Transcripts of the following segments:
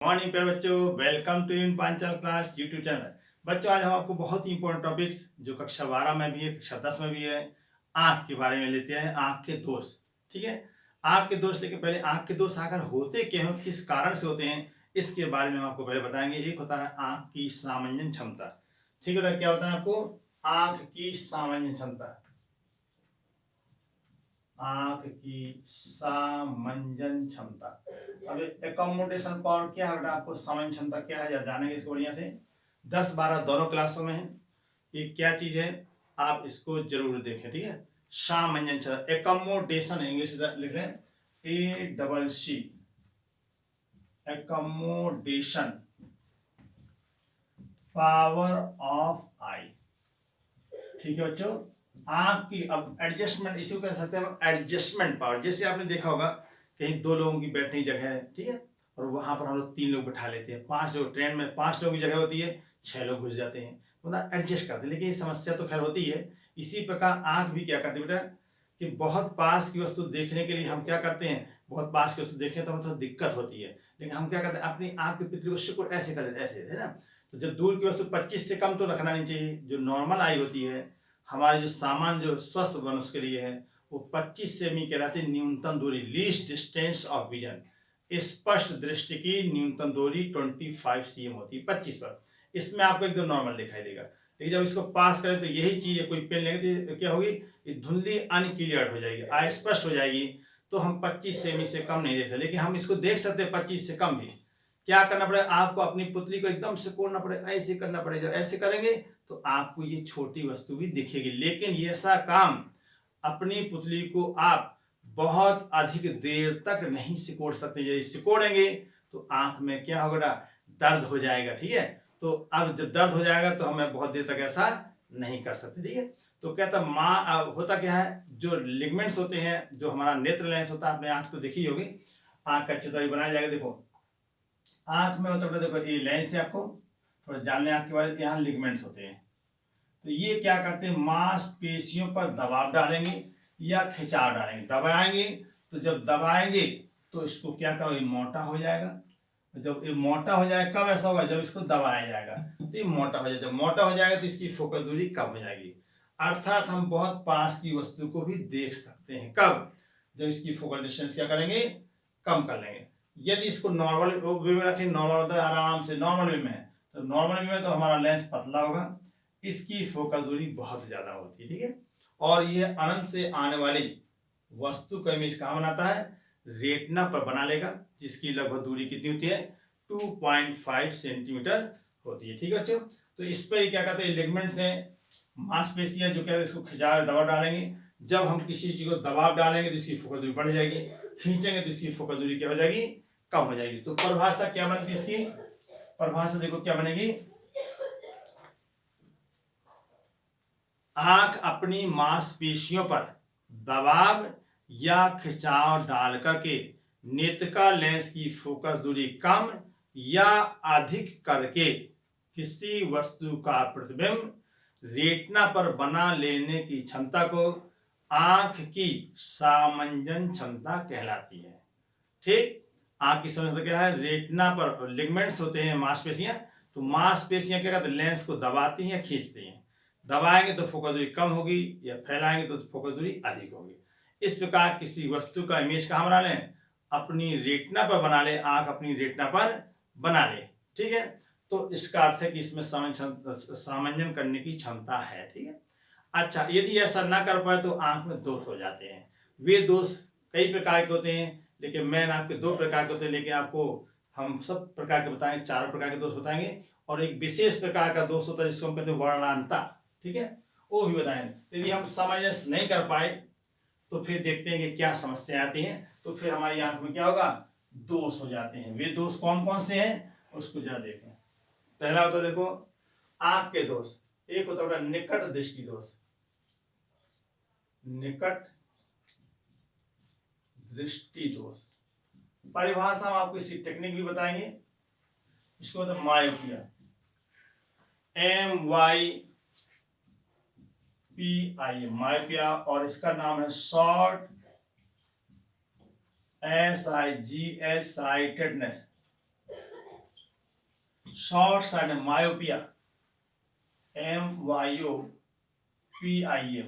Morning पे बच्चों, welcome to in Panchal class YouTube channel. बच्चों, आज हम आपको बहुत ही इंपॉर्टेंट टॉपिक्स जो कक्षा 12 में भी है, कक्षा 10 में भी है, आँख के बारे में लेते हैं। आँख के दोष, ठीक है। आँख के दोष लेके पहले आँख के दोष आखिर होते क्या हैं, किस कारण से होते हैं, इसके बारे में हम आपको पहले बताएंगे। एक होता है आँख की सामंजन क्षमता, ठीक है। क्या होता है आपको? आँख की सामंजन क्षमता, आंख की सामंजन क्षमता। अब एकोमोडेशन पावर क्या है बेटा, आपको सामंजन क्षमता क्या है जानेंगे इसको बढ़िया से। 10-12 दोनों क्लासों में है। ये क्या चीज है, आप इसको जरूर देखें, ठीक है। सामंजन क्षमता, एकोमोडेशन इंग्लिश लिख रहे हैं, ACC, एकोमोडेशन पावर ऑफ आई, ठीक है बच्चों। आंख की अब एडजस्टमेंट, इसी कह सकते हैं एडजस्टमेंट पावर। जैसे आपने देखा होगा कहीं 2 लोगों की बैठने की जगह है, ठीक है, और वहां पर हम लोग 3 लोग बैठा लेते हैं। 5 लोग, ट्रेन में 5 लोगों की जगह होती है, 6 लोग घुस जाते हैं, मतलब एडजस्ट करते हैं। लेकिन ये समस्या तो खैर होती है। इसी प्रकार आंख भी क्या करती है बेटा, कि बहुत पास की वस्तु देखने के लिए हम क्या करते हैं, बहुत पास की वस्तु देखें तो हमें थोड़ा दिक्कत होती है, लेकिन हम क्या करते हैं, अपनी आंख की पितली को सिकुड़ ऐसे कर देते हैं, ऐसे, है ना। तो जब दूर की वस्तु 25 से कम तो रखना नहीं चाहिए। जो नॉर्मल आई होती है, हमारे जो सामान जो स्वस्थ मनुष्य के लिए है, वो 25 सेमी कहलाती है न्यूनतम दूरी, लीस्ट डिस्टेंस ऑफ विजन। स्पष्ट दृष्टि की न्यूनतम दूरी 25 cm होती है 25 पर। इसमें आपको एकदम नॉर्मल दिखाई देगा। लेकिन जब इसको पास करें तो यही चीज है, कोई पेन लेंगे तो क्या होगी, ये धुंधली अनक्लियर हो जाएगी, अस्पष्ट हो जाएगी। तो हम 25 सेमी से कम नहीं देख सकते, लेकिन हम इसको देख सकते हैं 25 से कम भी। क्या करना पड़ेगा, आपको अपनी पुतली को एकदम सिकोड़ना पड़ेगा, ऐसे करना पड़ेगा। ऐसे करेंगे तो आपको ये छोटी वस्तु भी दिखेगी। लेकिन ये ऐसा काम, अपनी पुतली को आप बहुत अधिक देर तक नहीं सिकोड़ सकते। यदि सिकोड़ेंगे तो आंख में क्या होगा, दर्द हो जाएगा, ठीक है। तो अब जब दर्द हो जाएगा तो हमें बहुत देर तक ऐसा नहीं कर सकते, ठीक है। तो कहता माँ, होता क्या है, जो लिगमेंट्स होते हैं, जो हमारा नेत्र लेंस होता है, आपने आंख तो देखी होगी, आंख का चित्र बनाया जाएगा। देखो आंख में होता है, देखो ये लेंस है, आपको थोड़ा जानने आंख के बारे में, यहाँ लिगमेंट्स होते हैं। तो ये क्या करते हैं, मांसपेशियों पर दबाव डालेंगे या खिंचाव डालेंगे। दबाएंगे तो जब दबाएंगे तो इसको क्या करो, ये मोटा हो जाएगा। जब ये मोटा हो जाएगा, कब ऐसा होगा, जब इसको दबाया जाएगा तो ये मोटा हो जाएगा। जब मोटा हो जाएगा तो इसकी फोकस दूरी कम हो जाएगी। अर्थात हम बहुत पास की वस्तु को भी देख सकते हैं। कब? जब इसकी फोकल डिस्टेंस क्या करेंगे, कम कर लेंगे। यदि इसको नॉर्मल वे में रखें, नॉर्मल होता है आराम से, नॉर्मल वे में है, तो नॉर्मल वे में तो हमारा लेंस पतला होगा, इसकी फोकस दूरी बहुत ज्यादा होती है, ठीक है। और ये अनंत से आने वाली वस्तु का इमेज कहाँ बनाता है, रेटिना पर बना लेगा, जिसकी लगभग दूरी कितनी होती है, 2.5 सेंटीमीटर होती है, ठीक है बच्चों। तो इस पर क्या कहते हैं, लिगमेंट्स हैं, मांसपेशियां, जो क्या है, इसको खिंचा दबाव डालेंगे। जब हम किसी चीज को दबाव डालेंगे तो इसकी फोकस दूरी बढ़ जाएगी, खींचेंगे तो इसकी फोकस दूरी क्या हो जाएगी, कम हो जाएगी। तो परिभाषा क्या बनती है इसकी, परिभाषा देखो क्या बनेगी, आंख अपनी मांसपेशियों पर दबाव या खिंचाव डाल करके नेत्रिका लेंस की फोकस दूरी कम या अधिक करके किसी वस्तु का प्रतिबिंब रेटिना पर बना लेने की क्षमता को आंख की सामंजन क्षमता कहलाती है, ठीक। आंख की समझ क्या है, रेटिना पर लिगमेंट्स होते हैं, मांसपेशियां। तो मांसपेशियां क्या करते हैं, लेंस को दबाती हैं या खींचती हैं। दबाएंगे तो फोकस दूरी कम होगी, या फैलाएंगे तो फोकस दूरी अधिक होगी। इस प्रकार किसी वस्तु का इमेज कहाँ बना लें, अपनी रेटिना पर बना ले, आंख अपनी रेटिना पर बना ले, ठीक है। तो इसका अर्थ है कि इसमें सामंजन करने की क्षमता है, ठीक है। अच्छा, यदि ऐसा ना कर पाए तो आंख में दोष हो जाते हैं। वे दोष कई प्रकार के होते हैं, लेकिन मैंने आपके 2 प्रकार के होते हैं, लेकिन आपको हम सब प्रकार के बताएंगे, 4 प्रकार के दोष बताएंगे। और एक विशेष प्रकार का दोष होता है जिसको हम कहते हैं वर्णांता, ठीक है, वो भी बताएंगे। यदि हम सामंजस्य नहीं कर पाए तो फिर देखते हैं कि क्या समस्या आती है। तो फिर हमारी आंख में क्या होगा, दोष हो जाते हैं। वे दोष कौन कौन से हैं उसको जरा देखें। पहला होता है, देखो आंख के दोष, एक होता है निकट दृष्टि दोष, निकट दृष्टि दोष। परिभाषा हम आपको इसी टेक्निक भी बताएंगे। इसको होता है मायोपिया, MYPI, मायोपिया, और इसका नाम है short SIGH, sightedness, short side myopia, MYOPIA,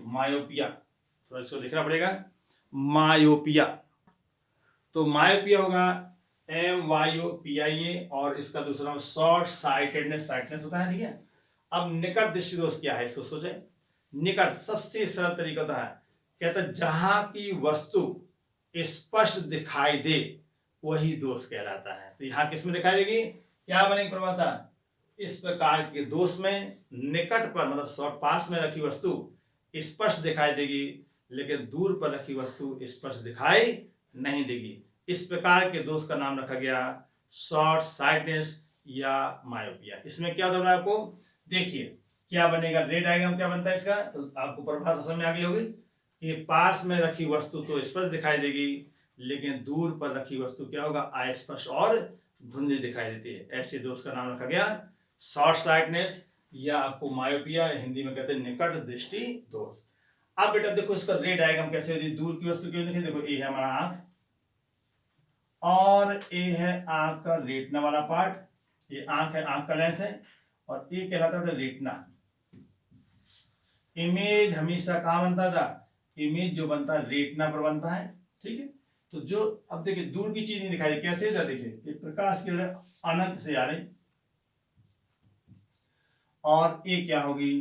myopia, तो इसको लिखना पड़ेगा मायोपिया। तो मायोपिया होगा MYOPIA, और इसका दूसरा शॉर्ट साइटेडनेस, साइटनेस होता है, ठीक है। अब निकट दृष्टि दोष क्या है, इसको सोचे। निकट सबसे सरल तरीका होता है, कहता है जहां की वस्तु स्पष्ट दिखाई दे वही दोष कहलाता है। तो यहाँ किस में दिखाई देगी, क्या बनेगी परिभाषा, इस प्रकार के दोष में निकट पर मतलब शॉर्ट पास में रखी वस्तु स्पष्ट दिखाई देगी, लेकिन दूर पर रखी वस्तु स्पष्ट दिखाई नहीं देगी। इस प्रकार के दोष का नाम रखा गया शॉर्ट साइटनेस या मायोपिया। इसमें क्या होता है आपको देखिए क्या बनेगा, रे डायग्राम क्या बनता है इसका, तो आपको परिभाषा समझ में आ गई होगी कि पास में रखी वस्तु तो स्पष्ट दिखाई देगी, लेकिन दूर पर रखी वस्तु क्या होगा, अस्पष्ट और धुंधली दिखाई देती है। ऐसे दोष का नाम रखा गया शॉर्ट साइटनेस या आपको मायोपिया, हिंदी में कहते हैं निकट दृष्टि दोष। अब बेटा देखो इसका रे डायग्राम कैसे होती है, दूर की वस्तु क्यों लिखे, देखो ये है हमारा आंख और ये है आंख का रेटना वाला पार्ट, ये आंख है, आंख का लेंस है, और ये कहलाता है रेटना। इमेज हमेशा कहां बनता था, इमेज जो बनता है रेटना पर बनता है, ठीक है। तो जो अब देखिए दूर की चीज नहीं दिखाई, कैसे था, देखिए ये प्रकाश किरण अनंत से आ रही, और ये क्या होगी,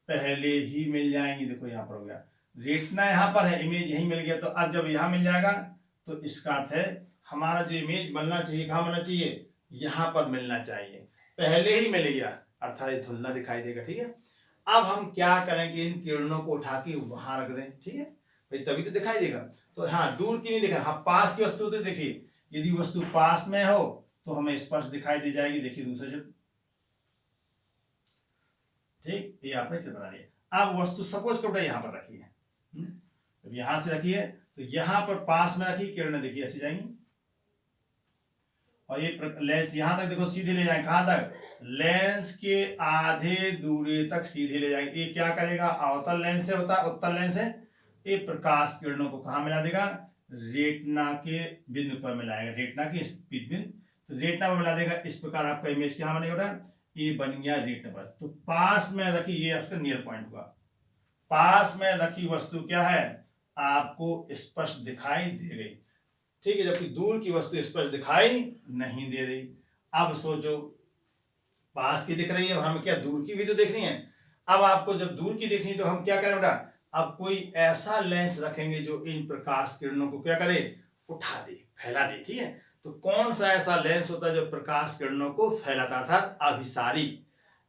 पहले ही मिल जाएंगी। देखो यहाँ पर हो गया रेटना, यहाँ पर है, इमेज यही मिल गया। तो अब जब यहाँ मिल जाएगा तो इसका अर्थ है हमारा जो इमेज बनना चाहिए कहाँ बनना चाहिए, यहाँ पर मिलना चाहिए, पहले ही मिल गया, अर्थात ये धुंधला दिखाई देगा, ठीक है। अब हम क्या करेंगे, इन किरणों को उठा के वहां रख दें, ठीक है भाई, तभी तो दिखाई देगा। तो हाँ दूर की नहीं दिखा, हाँ पास की वस्तु तो देखिए, यदि वस्तु पास में हो तो हमें स्पष्ट दिखाई दी जाएगी। देखिए दूसरे चित्र, ठीक, ये आपने चित्र बना लिया। अब वस्तु सपोज करो यहाँ पर रखी है, अब यहां से रखी है तो यहाँ पर पास में रखी, किरणें देखिए ऐसी जाएंगी, और ये लेंस यहां तक देखो सीधे ले जाएंगे, कहां तक, लेंस के आधे दूरी तक सीधे ले जाएंगे। ये क्या करेगा, अवतल लेंस से होता है, उत्तल लेंस है, ये प्रकाश किरणों को कहां मिला देगा, रेटना के बिंदु पर मिलाएगा, रेटना के बिंदु, तो रेटना पर मिला देगा। इस प्रकार आपका इमेज क्या बनेगा, ये बन गया रेटना पर। तो पास में रखी, ये आपका नियर पॉइंट हुआ, पास में रखी वस्तु क्या है, आपको स्पष्ट दिखाई दे गई, ठीक है, जबकि दूर की वस्तु स्पष्ट दिखाई नहीं दे रही। अब सोचो पास की दिख रही है और हमें क्या दूर की भी तो देखनी है। अब आपको जब दूर की देखनी तो हम क्या करें बेटा, अब कोई ऐसा लेंस रखेंगे जो इन प्रकाश किरणों को क्या करे, उठा दे, फैला दे, ठीक है। तो कौन सा ऐसा लेंस होता है जो प्रकाश किरणों को फैलाता, अर्थात अभिसारी।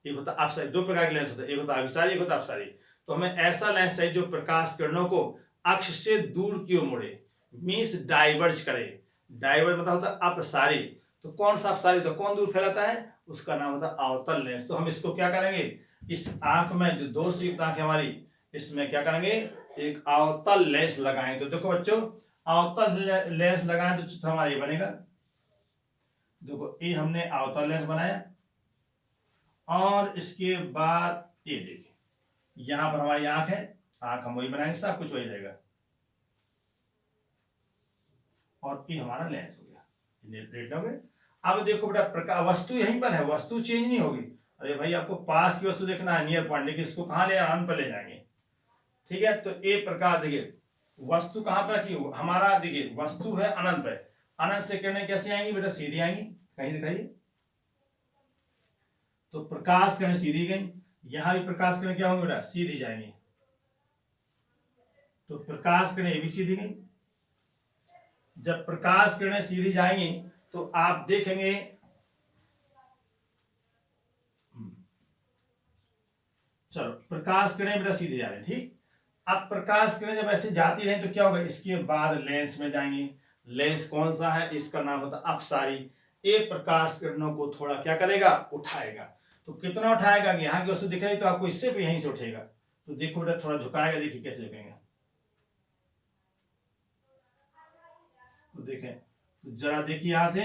एक होता अपसारी, दो प्रकार के लेंस होते हैं, एक होता अभिसारी, एक होता अपसारी। तो हमें ऐसा लेंस चाहिए जो प्रकाश किरणों को अक्ष से दूर की ओर मोड़े, मीन्स डाइवर्ज करे। डाइवर्ज मतलब होता है अपसारी। तो कौन सा अपसारी, तो कौन दूर फैलाता है, उसका नाम होता है अवतल लेंस। तो हम इसको क्या करेंगे, इस आंख में जो दोष युक्त आंख है हमारी, इसमें क्या करेंगे, एक अवतल लेंस लगाएंगे। तो देखो बच्चों अवतल लेंस लगाएं तो चित्र हमारा ये बनेगा, देखो ये हमने अवतल लेंस बनाया, और इसके बाद ये देखिए यहां पर हमारी आंख है, आंख हम वही बनाएंगे, सब कुछ वही रहेगा, और ये हमारा लेंस हो गया, रेट हो गए। अब देखो बेटा वस्तु यहीं पर है, वस्तु चेंज नहीं होगी। अरे भाई आपको पास की वस्तु देखना है, नियर पॉइंट, लेकिन इसको कहां ले अनंत पर ले जाएंगे, ठीक है। तो एक प्रकार देखिए वस्तु कहां पर रखी, हमारा देखिए वस्तु है अनंत पे, अनंत से किरणें कैसे आएंगी बेटा, सीधी आएंगी, कहीं दिखाइए, तो प्रकाश किरणें सीधी गई, यहां भी प्रकाश किरणें क्या होंगी बेटा, सीधी जाएंगी, तो प्रकाश किरणें ये भी सीधी गई। जब प्रकाश किरणें सीधी जाएंगी तो आप देखेंगे, चलो प्रकाश किरणें बेटा सीधे जा रहे हैं, ठीक। अब प्रकाश किरणें जब ऐसे जाती रहे तो क्या होगा, इसके बाद लेंस में जाएंगे, लेंस कौन सा है, इसका नाम होता है अपसारी। एक प्रकाश किरणों को थोड़ा क्या करेगा, उठाएगा। तो कितना उठाएगा, यहाँ की वस्तु दिख रही तो आपको इससे भी यहीं से उठेगा, तो देखो बेटा थोड़ा झुकाएगा, देखिए कैसे झुकेंगे, तो देखें, तो जरा देखिए यहां से,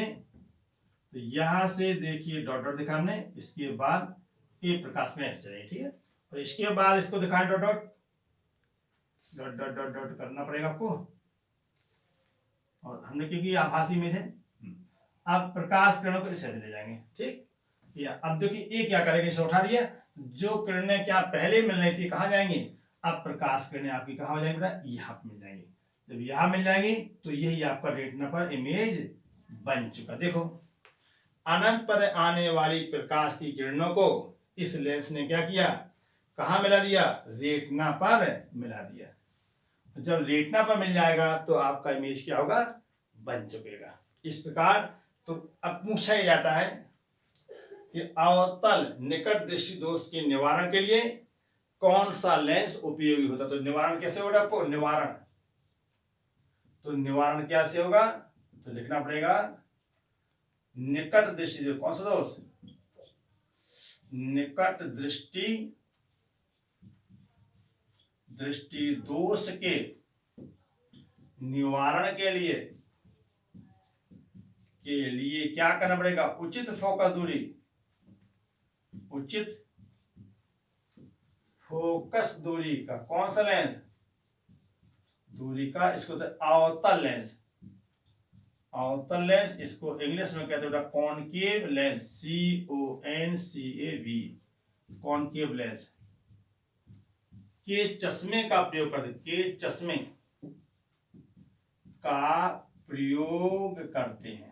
तो यहां से देखिए डॉट डॉट दिखा हमने, इसके बाद ये प्रकाश में ऐसे चलेगी, ठीक है। और इसके बाद इसको दिखाएं dot dot dot dot dot dot करना पड़ेगा आपको, और हमने क्योंकि आभासी इमेज है, अब प्रकाश किरणों को इसे ले जाएंगे, ठीक। या अब देखिए ये क्या करेगा, इसे उठा दिया, जो किरणें क्या पहले मिल रही थी कहाँ जाएंगी, अब प्रकाश किरणें आपकी कहाँ हो जाएंगी बेटा, यहाँ मिल जाएंगी। जब यहाँ मिल जाएंगी तो यही आपका रेटिना पर इमेज बन चुका। देखो अनंत पर आने वाली प्रकाश की किरणों को इस लेंस ने क्या किया, कहाँ मिला दिया, रेटिना पर मिला दिया। जब रेटिना पर मिल जाएगा तो आपका इमेज क्या होगा, बन चुकेगा। इस प्रकार तो अब पूछा ही जाता है कि अवतल निकट दृष्टि दोष के निवारण के लिए कौन सा लेंस उपयोगी होता है। तो निवारण कैसे होगा आपको, निवारण, तो निवारण क्या से होगा, तो लिखना पड़ेगा निकट दृष्टि दोष, कौन सा दोष, निकट दृष्टि दोष के निवारण के लिए क्या करना पड़ेगा, उचित फोकस दूरी, उचित फोकस दूरी का कौन सा लेंस, दूरी का, इसको तो अवतल लेंस, अवतल लेंस, इसको इंग्लिश में कहते हैं concave lens, CONCAV, concave lens के चश्मे का प्रयोग करते, के चश्मे का प्रयोग करते हैं।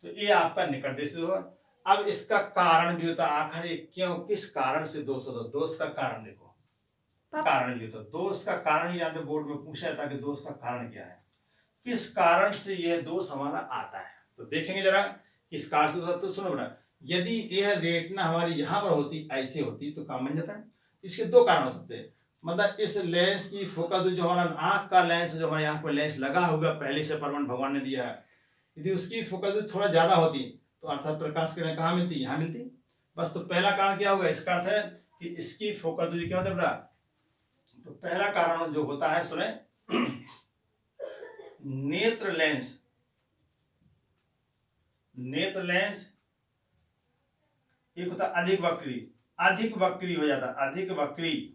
तो ये आपका निकट दृष्टि होगा। अब इसका कारण भी होता है, आखिर क्यों, किस कारण से दोष होता है, दोष का कारण देखो, कारण भी होता है, दोष का कारण यहाँ पे बोर्ड में पूछा था कि दोष का कारण क्या है, किस कारण से यह दोष हमारा आता है। तो देखेंगे जरा किस कारण से दोष। तो सुनो बेटा, यदि यह रेटिना हमारी यहाँ पर होती, ऐसे होती तो काम बन जाता है। इसके दो कारण हो सकते हैं, मतलब इस लेंस की फोकस दूरी, जो हमारा आंख का लेंस, जो हमारे आंख पर लेंस लगा हुआ पहले से परमानेंट भगवान ने दिया है, यदि उसकी फोकस दूरी थोड़ा ज्यादा होती तो अर्थात प्रकाश किरणें कहाँ मिलती, यहाँ मिलती बस। तो पहला कारण क्या होगा, इसका अर्थ है कि इसकी फोकस दूरी क्या होता है बेटा। तो पहला कारण जो होता है सुने, नेत्र लेंस, नेत्र लेंस एक होता अधिक वक्री, अधिक वक्री हो जाता है, अधिक वक्री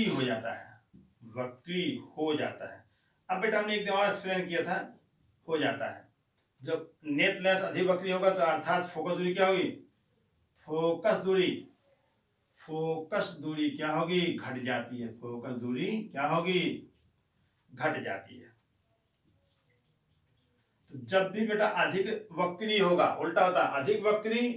हो जाता है, वक्री हो जाता है। अब बेटा हमने एक दिन और एक्सप्लेन किया था, हो जाता है जब नेत्र लेंस अधिक वक्री होगा तो अर्थात फोकस दूरी क्या होगी, फोकस दूरी क्या होगी, घट जाती है, फोकस दूरी क्या होगी, घट जाती है। तो जब भी बेटा अधिक वक्री होगा, उल्टा होता है, अधिक वक्री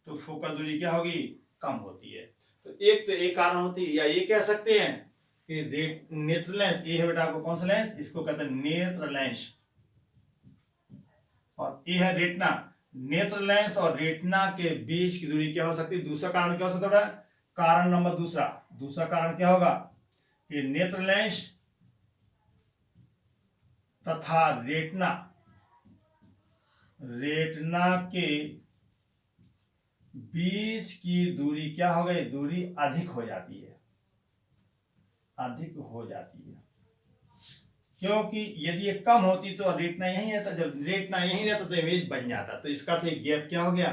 तो फोकस दूरी क्या होगी, कम होती है। तो एक कारण होती है, या ये कह सकते हैं कि नेत्र लेंस, ये है बेटा आपको कौन सा लेंस, इसको कहते हैं नेत्र लेंस, और ये है रेटिना। नेत्र लेंस और रेटिना के बीच की दूरी क्या हो सकती है, दूसरा कारण क्या हो सकता है, कारण नंबर दूसरा कारण क्या होगा कि नेत्र लेंस तथा रेटिना के बीच की दूरी क्या हो गई, दूरी अधिक हो जाती है, क्योंकि यदि ये कम होती तो रेटिना यहीं रहता, जब रेटिना यहीं रहता तो इमेज बन जाता। तो इसका अर्थ गैप क्या हो गया,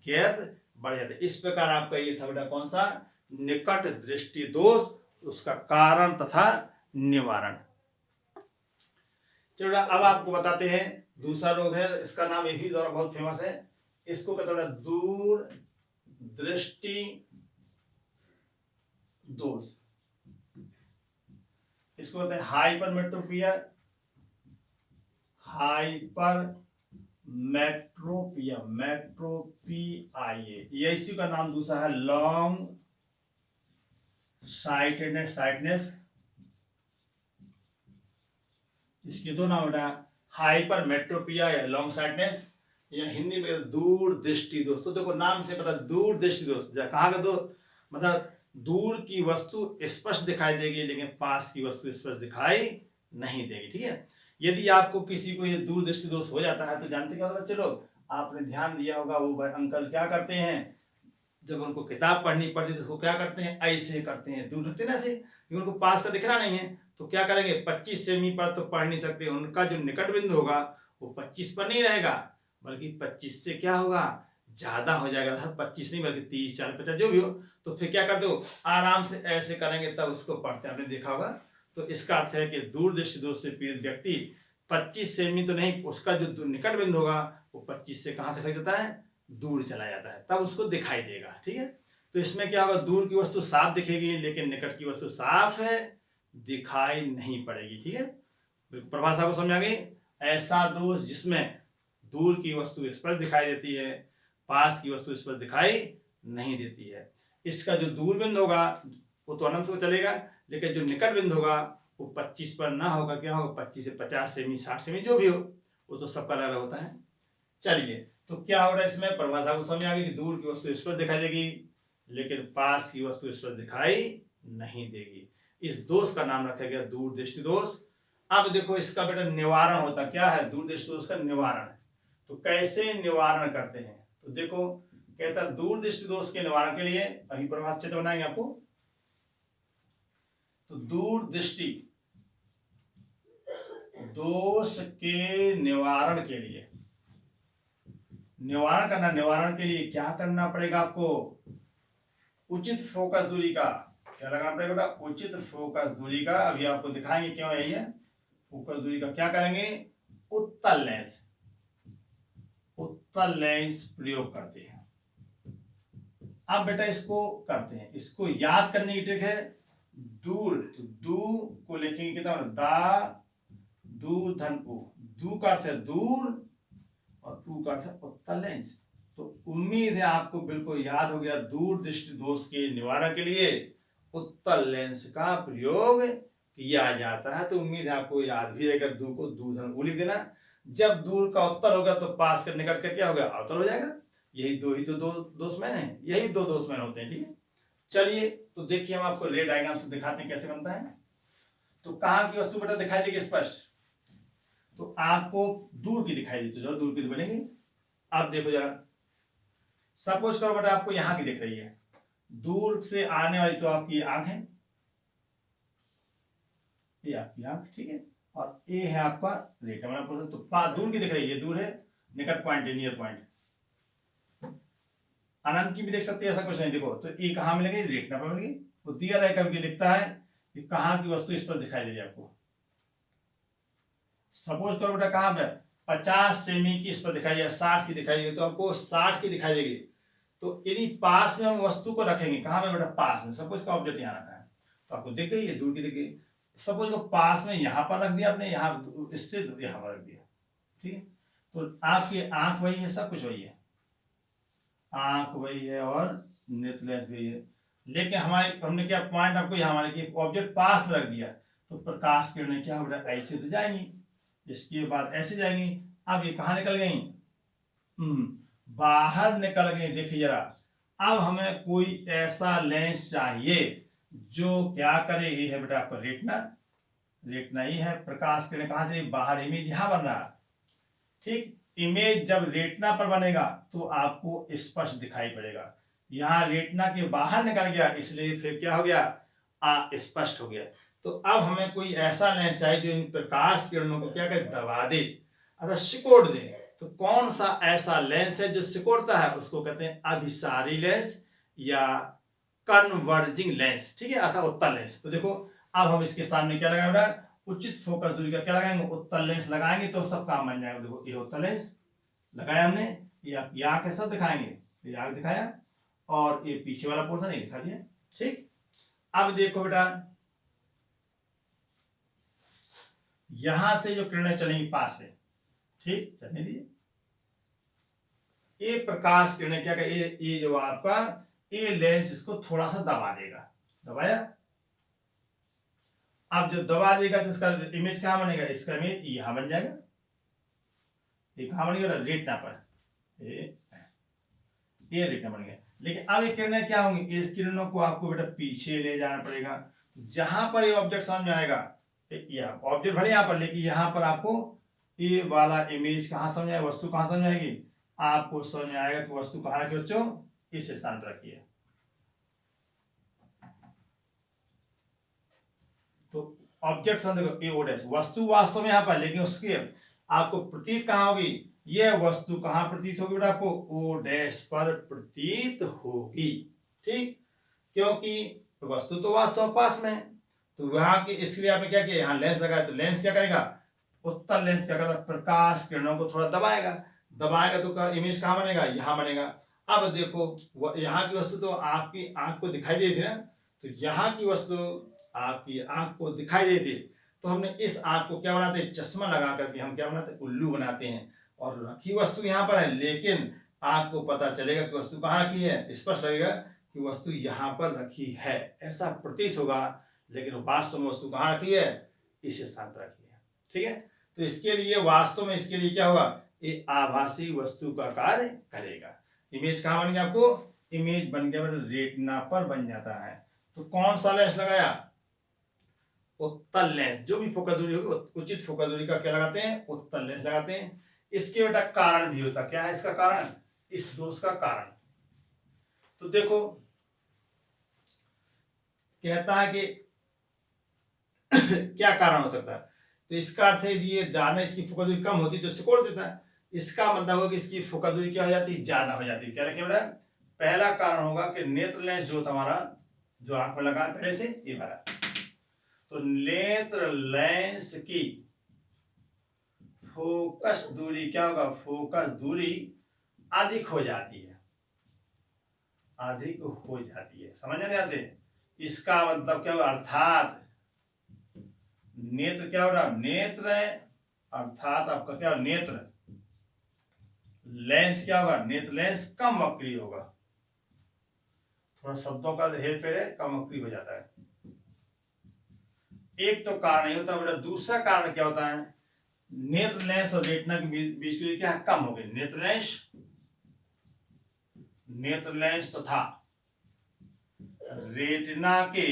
गैप बढ़ जाता। इस प्रकार आपका ये था बेटा कौन सा, निकट दृष्टि दोष, उसका कारण तथा निवारण। चलो अब आपको बताते हैं दूसरा रोग है, इसका नाम ये भी द्वारा बहुत फेमस है, इसको कहते हैं दूर दृष्टि दोष, इसको कहते हैं हाइपरमेट्रोपिया, मेट्रोपिया, इसी का नाम दूसरा है लॉन्ग साइटनेस। इसके दो नाम बेटा, हाइपरमेट्रोपिया या लॉन्ग साइटनेस, या हिंदी में दूर दृष्टि दोष। तो देखो नाम से पता, दूर दृष्टि दोष कहाँ का, दो मतलब दूर की वस्तु स्पष्ट दिखाई देगी लेकिन पास की वस्तु स्पष्ट दिखाई नहीं देगी, ठीक है। यदि आपको किसी को ये दूर दृष्टि दोष हो जाता है तो जानते क्या होगा, चलो आपने ध्यान दिया होगा वो अंकल क्या करते हैं, जब उनको किताब पढ़नी पड़ती तो उसको क्या करते हैं, ऐसे करते हैं, दूर रखते ना ऐसे, क्योंकि उनको पास का दिखना नहीं है, तो क्या करेंगे 25 सेमी पर तो पढ़ नहीं सकते, उनका जो निकट बिंदु होगा वो 25 पर नहीं रहेगा बल्कि 25 से क्या होगा, ज्यादा हो जाएगा, 25 नहीं बल्कि 30 40 50 जो भी हो। तो फिर क्या करते हो, आराम से ऐसे करेंगे तब उसको पढ़ते, आपने देखा होगा। तो इसका अर्थ है कि दूर दृष्टि दोष से पीड़ित व्यक्ति 25 सेमी तो नहीं, उसका जो निकट बिंदु होगा वो 25 से कहाँ खसक जाता है, दूर चला जाता है, तब उसको दिखाई देगा। ठीक है, तो इसमें क्या होगा, दूर की वस्तु साफ दिखेगी लेकिन निकट की वस्तु साफ है दिखाई नहीं पड़ेगी। ठीक है, परिभाषा को समझ आ गई। ऐसा दोष जिसमें दूर की वस्तु स्पष्ट दिखाई देती है, पास की वस्तु स्पष्ट दिखाई नहीं देती है। इसका जो दूर बिंदु होगा वो तो अनंत को चलेगा, लेकिन जो निकट बिंदु होगा वो 25 पर ना होगा, क्या होगा, 25 से 50 सेमी 60 सेमी जो भी हो, वो तो सबका अलग अलग होता है। चलिए, तो क्या हो रहा है इसमें, परिभाषा को समझ आ गई कि दूर की वस्तु स्पष्ट दिखाई देगी लेकिन पास की वस्तु स्पष्ट दिखाई नहीं देगी। इस दोष का नाम रखा गया दूर दृष्टि दोष। अब देखो इसका बेटा निवारण होता क्या है, दूर दृष्टि दोष का निवारण। तो कैसे निवारण करते हैं, तो देखो कहता है दूर दृष्टि दोष के निवारण के लिए अभी परिभाषा चित्र बनाएंगे आपको। तो दूर दृष्टि दोष के निवारण के लिए, निवारण करना, निवारण के लिए क्या करना पड़ेगा आपको, उचित फोकस दूरी का क्या लगाना पड़ेगा बेटा, उचित फोकस दूरी का। अभी आपको दिखाएंगे क्यों यही है, फोकस दूरी का क्या करेंगे, उत्तल लेंस, उत्तल लेंस प्रयोग करते हैं। अब बेटा इसको करते हैं, इसको याद करने की ट्रिक है, दूर, तो दू को लिखेंगे कितना, दा दू धन उ, दू का अर्थ है दूर और उ का अर्थ है उत्तल लेंस। तो उम्मीद है आपको बिल्कुल याद हो गया, दूर दृष्टि दोष के निवारण के लिए उत्तल लेंस का प्रयोग किया जाता है। तो उम्मीद है आपको याद भी रहेगा, दू को दू धन उ लिख देना। जब दूर का उत्तर होगा तो पास का निकट का क्या होगा, अवतल हो जाएगा। यही दो दोष मैन है, यही दो दोष मैन होते हैं। ठीक है, चलिए तो देखिए हम आपको रे डायग्राम से दिखाते हैं कैसे बनता है। तो कहाँ की वस्तु बेटा दिखाई देगी स्पष्ट, तो आपको दूर की दिखाई देती है, दूर की तो बनेगी। अब देखो जरा, सपोज करो बेटा आपको यहाँ की दिख रही है, दूर से आने वाली तो आपकी आंख है, ये आपकी आंख, ठीक है, और ये है आपका रेखा बना पोर्शन। तो दूर की दिख रही है, दूर है, निकट पॉइंट है, नियर पॉइंट। अनंत की भी देख सकते हैं, ऐसा कुछ नहीं। देखो तो ये कहाँ मिलेगी, रेखा पर मिलेगी। तो दिया रहेगा कभी लिखता है कि कहाँ की वस्तु इस पर दिखाई दे रही है आपको। सपोज करो बेटा कहाँ पे 50 सेमी की इस पर दिखाई है, 60 की दिखाई देगी, तो आपको 60 की दिखाई देगी। तो यदि पास में हम वस्तु को रखेंगे, कहाँ पे बेटा, पास में, सपोज का ऑब्जेक्ट यहाँ रखा है तो आपको दिख गई है, दूर की दिख गई। सपोज को पास में यहाँ पर रख दिया आपने, यहाँ इससे यहाँ पर रख दिया, ठीक है। तो आपकी आंख वही है, सब कुछ वही है, आंख वही है और नेत्र लेंस वही है, लेकिन हमने क्या पॉइंट आपको यहाँ हमारे की ऑब्जेक्ट पास में रख दिया, तो प्रकाश किरणें क्या हो बेटा, ऐसे तो जाएंगी, इसके बाद ऐसे जाएंगी। अब ये कहाँ निकल गई, बाहर निकल गई। देखिए जरा, अब हमें कोई ऐसा लेंस चाहिए जो क्या करे, ये है बेटा आपका रेटिना, रेटिना ही है। प्रकाश किरण कहाँ चली, बाहर, इमेज यहाँ बन रहा है, ठीक। इमेज जब रेटिना पर बनेगा तो आपको स्पष्ट दिखाई पड़ेगा। यहाँ रेटिना के बाहर निकल गया, इसलिए फिर क्या हो गया, स्पष्ट हो गया। तो अब हमें कोई ऐसा लेंस चाहिए जो इन प्रकाश किरणों को क्या करे, दबा दे, अथवा सिकोड़ दे। तो कौन सा ऐसा लेंस है जो सिकोड़ता है, उसको कहते हैं अभिसारी लेंस या कन्वर्जिंग लेंस, ठीक है, अथवा उत्तल लेंस। तो देखो अब हम इसके सामने क्या लगाएंगे, उचित फोकस दूरी का क्या लगाएंगे, उत्तल लेंस लगाएंगे तो सब काम बन जाएगा। देखो ये उत्तल लेंस लगाया हमने, ये आंख है, सब दिखाएंगे, ये आंख दिखाया और ये पीछे वाला पोर्शन ये दिखा दिया, ठीक। अब देखो बेटा, यहां से जो किरणें चलेंगी पास से, ठीक, चलने दीजिए। ये प्रकाश किरणें क्या करें, ये जो आपका ये लेंस इसको थोड़ा सा दबा देगा, दबाया। अब जब दबा देगा तो इसका इमेज कहाँ बनेगा, इसका इमेज यहां बन जाएगा। ये कहाँ बनेगा, रेटिना पर, ये रेटिना बन गया। लेकिन अब ये किरणें क्या होंगी, इस किरणों को आपको बेटा पीछे ले जाना पड़ेगा। जहां पर ये ऑब्जेक्ट समझ में आएगा, ऑब्जेक्ट भले यहाँ पर, लेकिन यहाँ पर आपको ये वाला इमेज कहाँ समझ आएगा, वस्तु कहाँ समझ आएगी, आपको समझ में आएगा कि वस्तु कहाँ रखी बच्चों, इस स्थान पर रखी है। तो ऑब्जेक्ट देखो ए ओ डैश, वस्तु वास्तव में यहाँ पर, लेकिन उसके आपको प्रतीत कहाँ होगी, यह वस्तु कहाँ प्रतीत होगी बेटा, आपको ओ डैश पर प्रतीत होगी, ठीक। क्योंकि वस्तु तो वास्तव पास में है, तो वहां की, इसलिए आपने क्या किया, यहाँ लेंस लगाया, तो लेंस क्या करेगा, उत्तल लेंस क्या करता है, प्रकाश किरणों को थोड़ा दबाएगा, दबाएगा तो इमेज कहाँ बनेगा, यहाँ बनेगा। अब देखो यहाँ की वस्तु तो आपकी आंख को दिखाई दी थी ना, तो यहाँ की वस्तु आपकी आंख को दिखाई दी थी, तो हमने इस आंख को क्या बनाते हैं, चश्मा लगा करके हम क्या बनाते हैं, उल्लू बनाते हैं। और रखी वस्तु यहाँ पर है, लेकिन आंख को पता चलेगा कि वस्तु कहाँ रखी है, स्पष्ट लगेगा कि वस्तु यहाँ पर रखी है, ऐसा प्रतीत होगा, लेकिन वास्तव में वस्तु कहाँ रखी है, इस स्थान पर रखी है। ठीक है, तो इसके लिए वास्तव में इसके लिए क्या होगा, ये आभासी वस्तु का कार्य करेगा। इमेज कहाँ बन गया, आपको इमेज बन गया रेटिना पर बन जाता है। तो कौन सा लेंस लगाया, उत्तल लेंस। जो भी फोकस दूरी होगी उचित फोकस दूरी का क्या लगाते हैं, उत्तल लेंस लगाते हैं। इसके बेटा कारण भी होता, क्या है इसका कारण, इस दोष का कारण। तो देखो कहता है कि क्या कारण हो सकता है, तो इसका अर्थ है ये ज्यादा इसकी फोकस दूरी कम होती तो सिकोड़ देता है, इसका मतलब होगा कि इसकी फोकस दूरी क्या हो जाती है, ज्यादा हो जाती है। क्या लिखे बेटा, पहला कारण होगा कि नेत्र लेंस जो हमारा जो आंख में लगा पहले से ये वाला, तो नेत्र लेंस की फोकस दूरी क्या होगा, फोकस दूरी अधिक हो जाती है, अधिक हो जाती है, समझ रहे से। इसका मतलब क्या होगा, अर्थात नेत्र क्या हो रहा, नेत्र अर्थात आपका क्या, नेत्र लेंस क्या होगा, नेत्र लेंस कम वक्री होगा। थोड़ा शब्दों का हेरफेर है, कम वक्री हो जाता है। एक तो कारण नहीं होता बेटा, दूसरा कारण क्या होता है, नेत्र लेंस और रेटिना के बीच की दूरी क्या है, कम हो गई। नेत्र लेंस तथा रेटिना के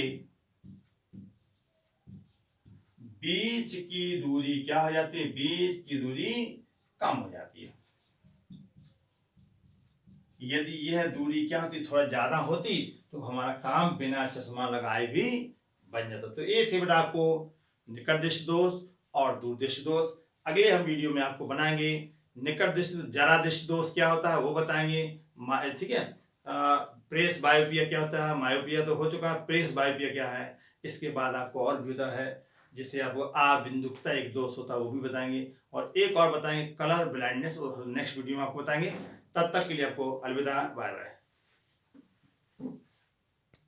बीच की दूरी क्या हो जाती है, बीच की दूरी कम हो जाती है। यदि यह दूरी क्या होती, थोड़ा ज्यादा होती, तो हमारा काम बिना चश्मा लगाए भी बन जाता। तो ये थे बेटा आपको निकट दृष्टि दोष और दूर दृष्टि दोष। अगले हम वीडियो में आपको बनाएंगे निकट दृष्टि, जरा दृष्टि दोष क्या होता है वो बताएंगे, ठीक है। प्रेस बायोपिया क्या होता है, मायोपिया तो हो चुका है, प्रेस बायोपिया क्या है, इसके बाद आपको और भी होता है, जिससे आपको अबिंदुकता एक दोष होता है वो भी बताएंगे, और एक और बताएंगे कलर ब्लाइंडनेस, और नेक्स्ट वीडियो में आपको बताएंगे। तब तक के लिए आपको अलविदा, बाय बाय।